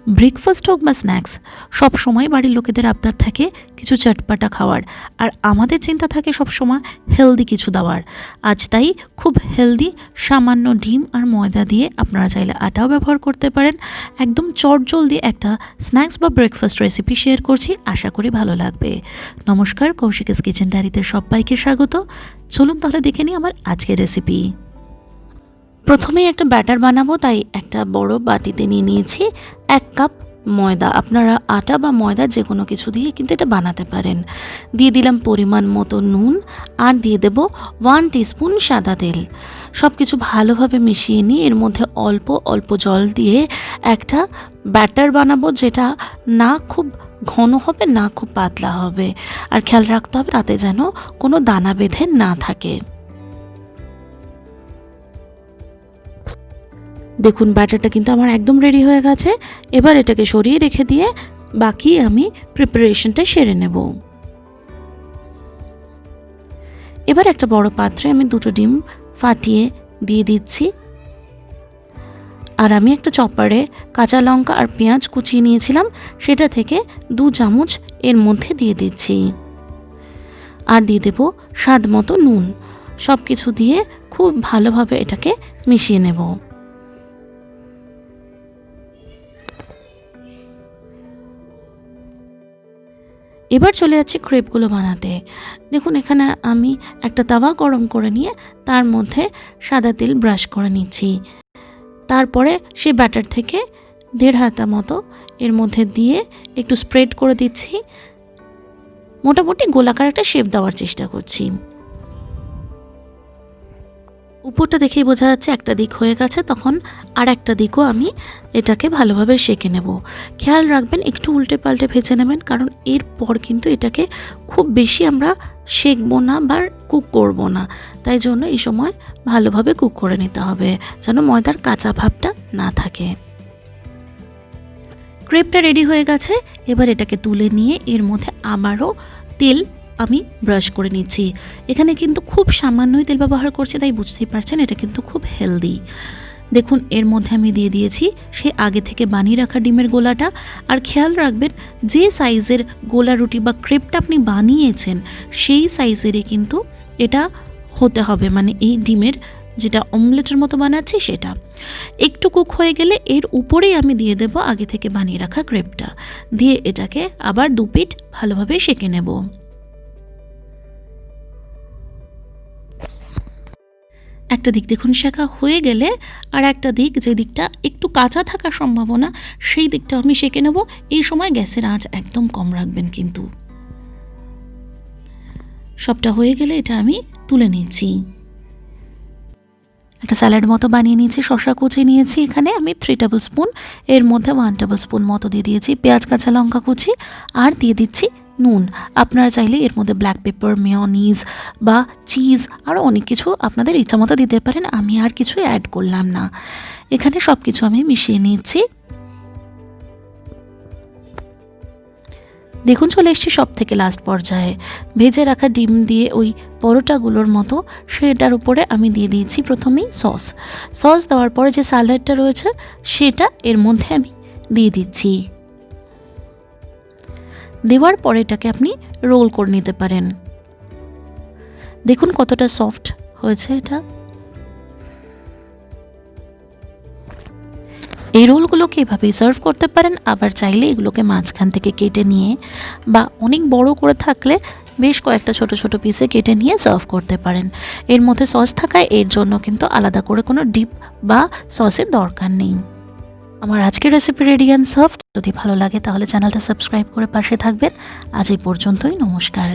Breakfast হোক বা snacks, সব সময় বাড়ির লোকেদের আবদার থাকে কিছু চটপাটা খাওয়ার, আর আমাদের চিন্তা থাকে সব সময় হেলদি কিছু দেওয়ার। আজ তাই খুব হেলদি সামান্য ডিম আর ময়দা দিয়ে, আপনারা চাইলে আটাও ব্যবহার করতে পারেন, একদম চটজলদি একটা স্ন্যাক্স বা ব্রেকফাস্ট রেসিপি শেয়ার করছি, আশা করি ভালো লাগবে। নমস্কার, কৌশিকস কিচেন ডায়েরিতে সবাইকে স্বাগত। চলুন তাহলে দেখে নিই আমার আজকের রেসিপি। প্রথমেই একটা ব্যাটার বানাবো, তাই একটা বড় বাটিতে নিয়ে নিয়েছি 1 কাপ ময়দা। আপনারা আটা বা ময়দা যে কোনো কিছু দিয়ে কিন্তু এটা বানাতে পারেন। দিয়ে দিলাম পরিমাণ মতো নুন, আর দিয়ে দেব 1 টিস্পুন সাদা তেল। সব কিছু ভালোভাবে মিশিয়ে নিয়ে এর মধ্যে অল্প অল্প জল দিয়ে একটা ব্যাটার বানাবো, যেটা না খুব ঘন হবে না খুব পাতলা হবে, আর খেয়াল রাখতে হবে তাতে যেন কোনো দানা বেঁধে না থাকে। দেখুন ব্যাটারটা কিন্তু আমার একদম রেডি হয়ে গেছে। এবার এটাকে সরিয়ে রেখে দিয়ে বাকি আমি প্রিপারেশনটা সেরে নেব। এবার একটা বড় পাত্রে আমি 2টো ডিম ফাটিয়ে দিয়ে দিচ্ছি, আর আমি একটা চপারে কাঁচা লঙ্কা আর পেঁয়াজ কুচিয়ে নিয়েছিলাম, সেটা থেকে 2 চামচ এর মধ্যে দিয়ে দিচ্ছি, আর দিয়ে দেব স্বাদ মতো নুন। সব কিছু দিয়ে খুব ভালোভাবে এটাকে মিশিয়ে নেব। এবার চলে যাচ্ছি ক্রেপগুলো বানাতে। দেখুন এখানে আমি একটা তাওয়া গরম করে নিয়ে তার মধ্যে সাদা তেল ব্রাশ করে নিচ্ছি। তারপরে সেই ব্যাটার থেকে 1.5 হাতা মতো এর মধ্যে দিয়ে একটু স্প্রেড করে দিচ্ছি। মোটামুটি গোলাকার একটা শেপ দেওয়ার চেষ্টা করছি। উপরটা দেখেই বোঝা যাচ্ছে একটা দিক হয়ে গেছে, তখন আর একটা দিকও আমি এটাকে ভালোভাবে সেঁকে নেব। খেয়াল রাখবেন একটু উল্টে পাল্টে ভেজে নেবেন, কারণ এরপর কিন্তু এটাকে খুব বেশি আমরা সেঁকবো না বা কুক করব না, তাই জন্য এই সময় ভালোভাবে কুক করে নিতে হবে, যেন ময়দার কাঁচা ভাবটা না থাকে। ক্রেপটা রেডি হয়ে গেছে। এবার এটাকে তুলে নিয়ে এর মধ্যে আবারও তেল আমি ব্রাশ করে নিচ্ছি। এখানে কিন্তু খুব সামান্যই তেল ব্যবহার করছি, তাই বুঝতেই পারছেন এটা কিন্তু খুব হেলদি। দেখুন এর মধ্যে আমি দিয়ে দিয়েছি সেই আগে থেকে বানিয়ে রাখা ডিমের গোলাটা। আর খেয়াল রাখবেন যে সাইজের গোলা রুটি বা ক্রেপটা আপনি বানিয়েছেন সেই সাইজেরই কিন্তু এটা হতে হবে, মানে এই ডিমের যেটা অমলেটের মতো বানাচ্ছি সেটা। একটু কুক হয়ে গেলে এর উপরেই আমি দিয়ে দেব আগে থেকে বানিয়ে রাখা ক্রেপটা, দিয়ে এটাকে আবার 2 পিঠ ভালোভাবে সেঁকে নেব। একটা দিক দেখুন শেখা হয়ে গেলে আর একটা দিক, যে দিকটা একটু কাঁচা থাকার সম্ভাবনা, সেই দিকটা আমি সেঁকে নেব। এই সময় গ্যাসের আঁচ একদম কম রাখবেন কিন্তু। সবটা হয়ে গেলে এটা আমি তুলে নিচ্ছি। একটা স্যালাড মতো বানিয়ে নিয়েছি, শসা কুচি নিয়েছি এখানে আমি 3 টেবিল স্পুন, এর মধ্যে 1 টেবিল স্পুন মতো দিয়ে দিয়েছি পেঁয়াজ কাঁচা লঙ্কা কুচি, আর দিয়ে দিচ্ছি নুন। আপনারা চাইলে এর মধ্যে ব্ল্যাক পেপার, মেয়োনিজ বা চিজ আরও অনেক কিছু আপনাদের ইচ্ছা মতো দিতে পারেন, আমি আর কিছু অ্যাড করলাম না। এখানে সব কিছু আমি মিশিয়ে নিচ্ছি। দেখুন চলে এসেছি সব থেকে লাস্ট পর্যায়ে। ভেজে রাখা ডিম দিয়ে ওই পরোটাগুলোর মতো সেটার উপরে আমি দিয়ে দিয়েছি প্রথমেই সস দেওয়ার পরে যে স্যালাডটা রয়েছে সেটা এর মধ্যে আমি দিয়ে দিচ্ছি। দেওয়ার পরে এটাকে আপনি রোল করে নিতে পারেন। দেখুন কতটা সফট হয়েছে এটা। এই রোলগুলোকে এভাবেই সার্ভ করতে পারেন, আবার চাইলে এগুলোকে মাঝখান থেকে কেটে নিয়ে বা অনেক বড় করে থাকলে বেশ কয়েকটা ছোট ছোট পিসে কেটে নিয়ে সার্ভ করতে পারেন। এর মধ্যে সস থাকায় এর জন্য কিন্তু আলাদা করে কোনো ডিপ বা সসের দরকার নেই। আমার আজকের রেসিপি রেডি অ্যান্ড সার্ভড। যদি ভালো লাগে তাহলে চ্যানেলটা সাবস্ক্রাইব করে পাশে থাকবেন। আজ এই পর্যন্তই, নমস্কার।